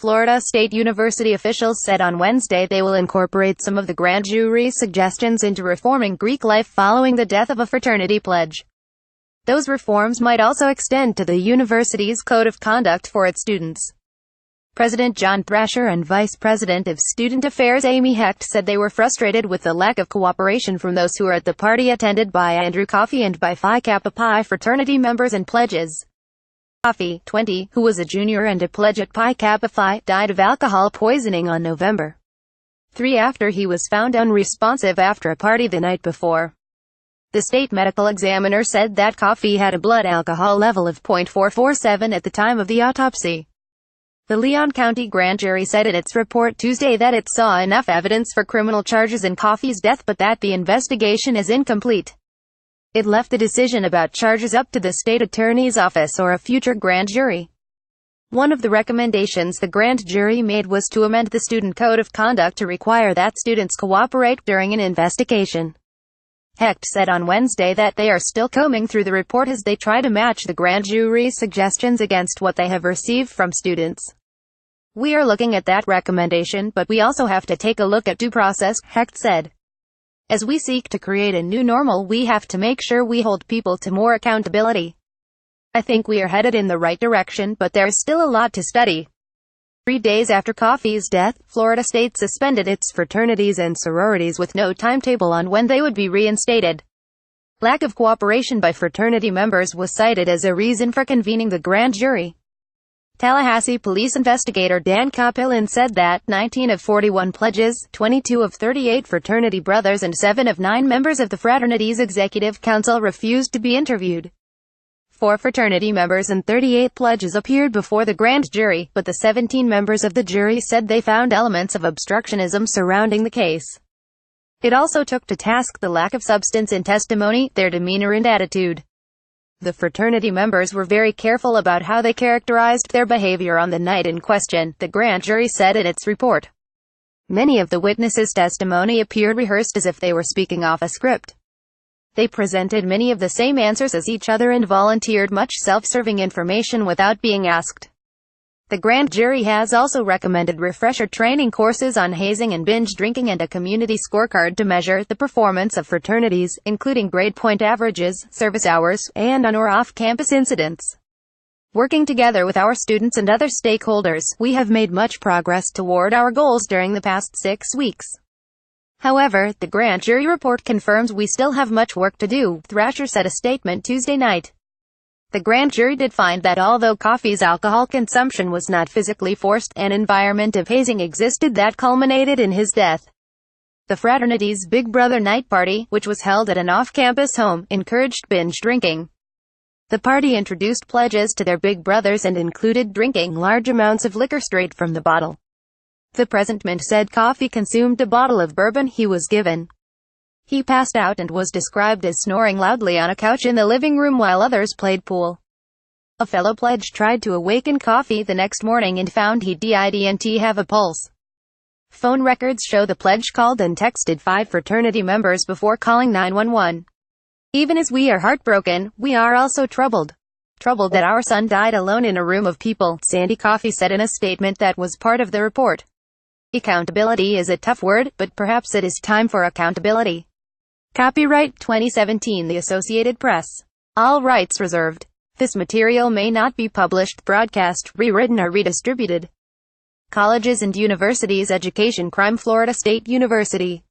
Florida State University officials said on Wednesday they will incorporate some of the grand jury's suggestions into reforming Greek life following the death of a fraternity pledge. Those reforms might also extend to the university's code of conduct for its students. President John Thrasher and Vice President of Student Affairs Amy Hecht said they were frustrated with the lack of cooperation from those who were at the party attended by Andrew Coffey and by Phi Kappa Pi fraternity members and pledges. Coffey, 20, who was a junior and a pledge at Phi Kappa Phi, died of alcohol poisoning on November 3 after he was found unresponsive after a party the night before. The state medical examiner said that Coffey had a blood alcohol level of .447 at the time of the autopsy. The Leon County grand jury said in its report Tuesday that it saw enough evidence for criminal charges in Coffey's death but that the investigation is incomplete. It left the decision about charges up to the state attorney's office or a future grand jury. One of the recommendations the grand jury made was to amend the student code of conduct to require that students cooperate during an investigation. Hecht said on Wednesday that they are still combing through the report as they try to match the grand jury's suggestions against what they have received from students. We are looking at that recommendation, but we also have to take a look at due process, Hecht said. As we seek to create a new normal, we have to make sure we hold people to more accountability. I think we are headed in the right direction, but there is still a lot to study. 3 days after Coffey's death, Florida State suspended its fraternities and sororities with no timetable on when they would be reinstated. Lack of cooperation by fraternity members was cited as a reason for convening the grand jury. Tallahassee police investigator Dan Copilin said that 19 of 41 pledges, 22 of 38 fraternity brothers and 7 of 9 members of the fraternity's executive council refused to be interviewed. 4 fraternity members and 38 pledges appeared before the grand jury, but the 17 members of the jury said they found elements of obstructionism surrounding the case. It also took to task the lack of substance in testimony, their demeanor and attitude. The fraternity members were very careful about how they characterized their behavior on the night in question, the grand jury said in its report. Many of the witnesses' testimony appeared rehearsed as if they were speaking off a script. They presented many of the same answers as each other and volunteered much self-serving information without being asked. The grand jury has also recommended refresher training courses on hazing and binge drinking and a community scorecard to measure the performance of fraternities, including grade point averages, service hours, and on or off-campus incidents. Working together with our students and other stakeholders, we have made much progress toward our goals during the past 6 weeks. However, the grand jury report confirms we still have much work to do, Thrasher said a statement Tuesday night. The grand jury did find that although Coffey's alcohol consumption was not physically forced, an environment of hazing existed that culminated in his death. The fraternity's Big Brother night party, which was held at an off-campus home, encouraged binge drinking. The party introduced pledges to their big brothers and included drinking large amounts of liquor straight from the bottle. The presentment said Coffey consumed a bottle of bourbon he was given. He passed out and was described as snoring loudly on a couch in the living room while others played pool. A fellow pledge tried to awaken Coffey the next morning and found he didn't have a pulse. Phone records show the pledge called and texted 5 fraternity members before calling 911. Even as we are heartbroken, we are also troubled. Troubled that our son died alone in a room of people, Sandy Coffey said in a statement that was part of the report. Accountability is a tough word, but perhaps it is time for accountability. Copyright 2017 The Associated Press. All rights reserved. This material may not be published, broadcast, rewritten or redistributed. Colleges and Universities Education Crime Florida State University.